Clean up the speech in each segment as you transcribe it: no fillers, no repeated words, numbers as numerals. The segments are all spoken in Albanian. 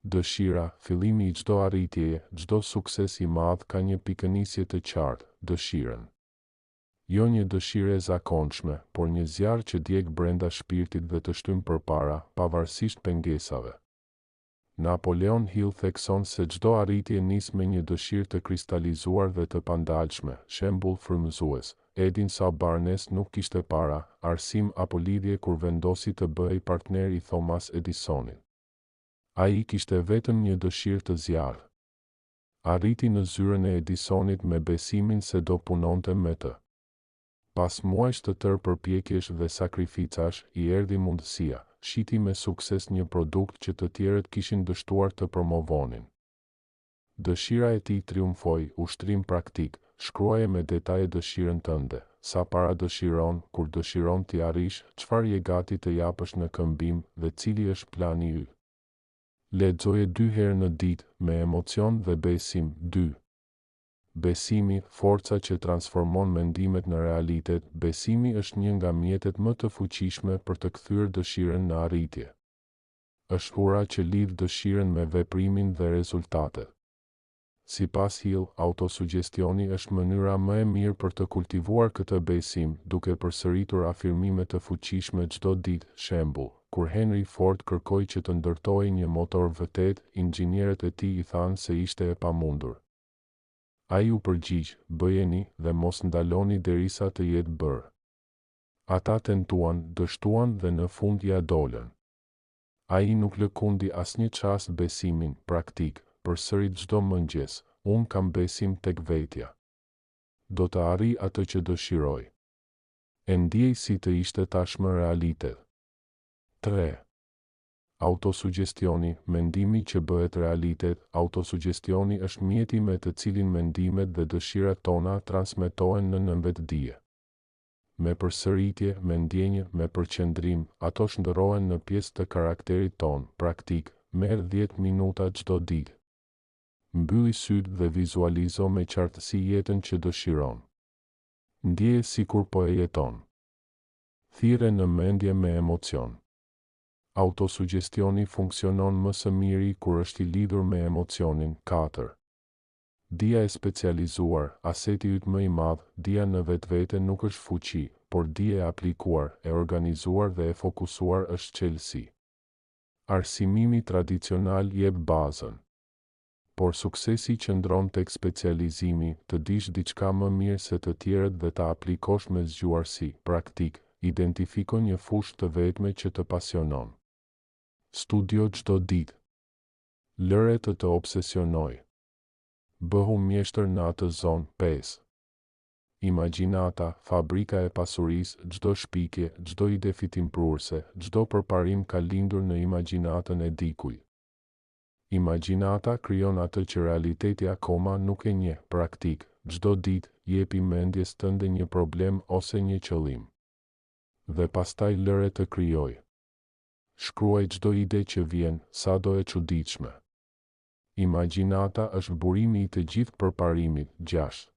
Dëshira, fillimi I çdo arritjeje, çdo sukses I madh ka një pikënisje të qartë, dëshirën. Jo një dëshirë e zakonshme, por një zjarr që djeg brenda shpirtit dhe të shtyn përpara, pavarësisht pengesave. Napoleon Hill thekson se çdo arritje nis me një dëshirë të kristalizuar dhe të pandalshme, shembull frymëzues. Edinson Barnes nuk kishte para, arsim apo lidhje kur vendosi të bëhej partner I Thomas Edisonit. Ai kishte vetëm një dëshirë të zjarrt. Arriti në zyrën e Edisonit me besimin se do punonte me të. Pas muajsh të tërë përpjekjesh dhe sakrificash, I erdhi mundësia, shiti me sukses një produkt që të tjerët kishin dështuar të promovonin. Dëshira e tij triumfoi, ushtrim praktik, shkruaje me detaje dëshirën tënde, sa para dëshiron, kur dëshiron t'i arrish, çfarë je gati të japësh në këmbim dhe cili është plani yt. Lexoje 2 herë në ditë, me emocion dhe besim. 2. Besimi, forca që transformon mendimet në realitet. Besimi është një nga mjetet më të fuqishme për të kthyer dëshirën në arritje. Është ura që lidh dëshirën me veprimin dhe rezultatet. Sipas Hill, autosugjestioni është mënyra më e mirë për të kultivuar këtë besim, duke përsëritur afirmime të fuqishme çdo ditë. Shembull, kur Henry Ford kërkoi që të ndërtojë një motor V8, inxhinierët e tij I thanë se ishte e pamundur. Ai u përgjigj, bëjeni dhe mos ndaloni derisa të jetë bërë. Ata tentuan, dështuan dhe në fund ja dolën. Ai nuk lëkundi asnjë çast besimin praktik, përsërit çdo mëngjes, unë kam besim tek vetja. Do të arri atë që dëshiroj. E ndjej si të ishte tashmë realitet. 3. Autosugjestioni, mendimi që bëhet realitet. Autosugjestioni është mjeti me të cilin mendimet dhe dëshirat tona transmetohen në nënvetdije. Me përsëritje, me ndjenjë, me përqendrim, ato shndërrohen në pjesë të karakterit ton. Praktik, merr 10 minuta çdo ditë. Mbylli sytë dhe vizualizo me qartësi jetën që dëshiron. Ndjeje sikur po e jeton. Thirrje në mendje me emocion. Autosugjestioni funksionon më së miri kur është I lidhur me emocionin. 4. Dija e specializuar, aseti yt më I madh. Dija në vetvete nuk është fuqi, por dija e aplikuar, e organizuar dhe e fokusuar është çelësi. Arsimimi tradicional jep bazën. Por suksesi qëndron tek specializimi, të dish diçka më mirë se të tjerët dhe ta aplikosh me zgjuarsi. Praktik, identifiko një fushë të vetme që të pasionon. Studio çdo ditë. Lëre të obsesionoj. Bëhu mjeshtër në atë zonë. 5. Imagjinata, fabrika e pasurisë. Çdo shpikje, çdo ide fitimprurse, çdo përparim ka lindur në imagjinatën e dikujt. Imagjinata krijon atë që realiteti akoma nuk e njeh. Praktik, çdo ditë jepi mendjes tënde një problem ose një qëllim. Dhe pastaj lëre të krijojë. Shkruaj çdo ide që vjen, sado e çuditshme. Imagjinata është burimi I të gjithë përparimit. 6.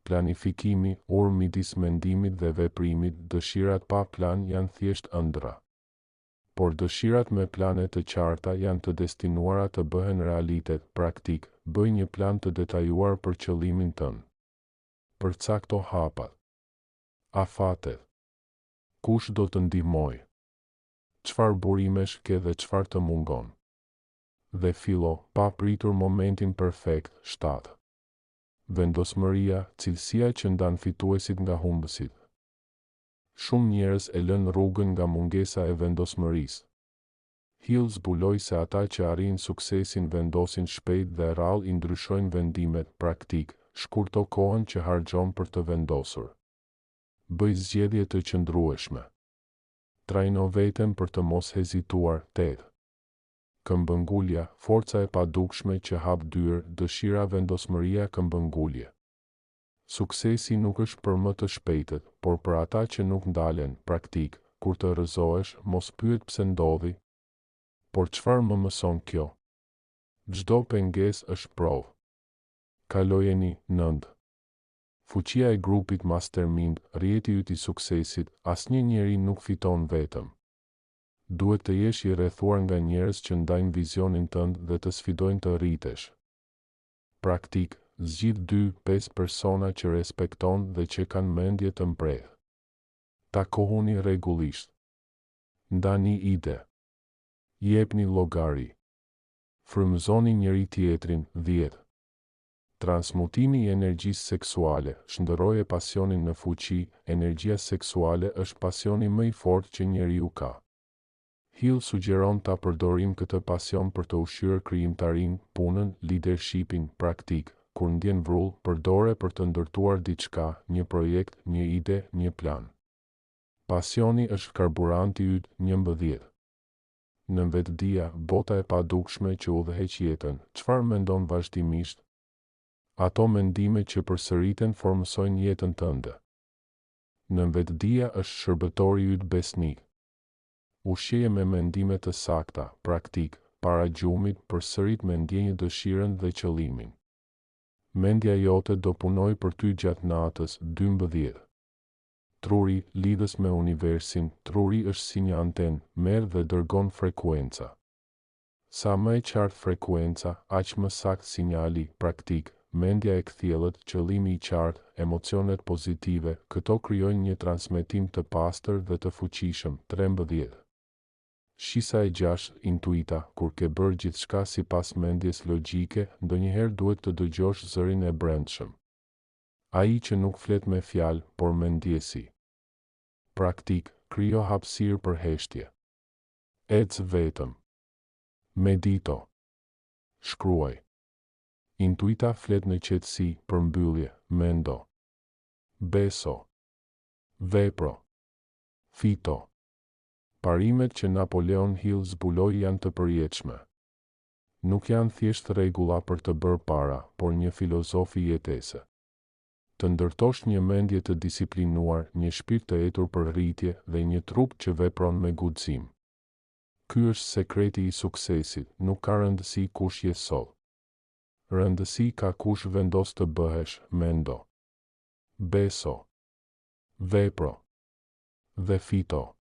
Planifikimi, urë midis mendimit dhe veprimit. Dëshirat pa plan janë thjesht ëndra. Por dëshirat me plane të qarta janë të destinuara të bëhen realitet. Praktik, bëj një plan të detajuar për qëllimin tënd. Përcakto hapat. Afatet. Kush do të ndihmoj? Çfarë burimesh ke dhe çfarë të mungon? Dhe fillo, pa pritur momentin perfekt. 7. Vendosmëria, cilësia që ndan fituesit nga humbësit. Shumë njerëz e lën rrugën nga mungesa e vendosmërisë. Hill zbuloi se ata që arrin suksesin vendosin shpejt dhe rrallë I ndryshojnë vendimet. Praktik, shkurto kohën që harxhon për të vendosur. Bëj zgjedhje të qëndrueshme. Trajno veten për të mos hezituar. 8. Këmbëngulja, forca e padukshme që hap dyrë. Dëshira, vendosmëria, këmbëngulje. Suksesi nuk është për më të shpejtët, por për ata që nuk ndalen. Praktik, kur të rrëzohesh, mos pyet pse ndodhi, por çfarë më mëson kjo? Çdo pengesë është provë. Kalojeni. 9. Fuqia e grupit mastermind, rrjeti yt I suksesit. Asnjë njeri nuk fiton vetëm. Duhet të jesh i rrethuar nga njerëz që ndajnë vizionin tënd dhe të sfidojnë të rritesh. Praktik, zgjidh 2-5 persona që respekton dhe që kanë mendje të mprehë. Takohuni rregullisht. Ndani ide. Jepni llogari. Frymëzoni njëri tjetrin. 10. Transmutimi i energjisë seksuale. Shndërroje pasionin në fuqi. Energjia seksuale është pasioni më i fortë që njeriu ka. Hill sugjeron ta përdorim këtë pasion për të ushqyer krijimtarinë, punën, leadershipin, praktik. Kur ndjen vrull, përdore për të ndërtuar diçka, një projekt, një ide, një plan. Pasioni është karburanti yt. 11. Në vetdia, bota e padukshme që udhëheq jetën. Çfarë mendon vazhdimisht? Ato mendime që përsëriten formësojnë jetën tënde. Në vetdia është shërbëtori yt besnik. Ushqeje me mendime të sakta, praktik, para gjumit, përsërit me ndjenjë dëshirën dhe qëllimin. Mendja jote do punoj për ty gjatë natës. 12. Truri, lidhës me universin. Truri është si një anten, merr dhe dërgon frekuenca. Sa më e qartë frekuenca, aq më sakt sinjali. Praktik, mendja e kthjellët, qëllimi i qartë, emocionet pozitive, këto krijojnë një transmetim të pastër dhe të fuqishëm. 13. Shisa e 6, intuita, kur ke bërë gjithçka sipas mendjes logjike, ndonjëherë duhet të dëgjosh zërin e brendshëm. Ai që nuk flet me fjalë, por me ndjesi. Praktik, krijo hapësirë për heshtje. Ec vetëm. Medito. Shkruaj. Intuita flet në qetësi, përmbyllje, mendo. Beso. Vepro. Fito. Parimet që Napoleon Hill zbuloi janë të përjetshme. Nuk janë thjesht rregulla për të bërë para, por një filozofi jetese. Të ndërtosh një mendje të disiplinuar, një shpirt të etur për rritje dhe një trup që vepron me guxim. Ky është sekreti i suksesit, nuk ka rëndësi kush je sot. Rëndësi ka kush vendos të bëhesh, mendo. Beso. Vepro. Dhe fito.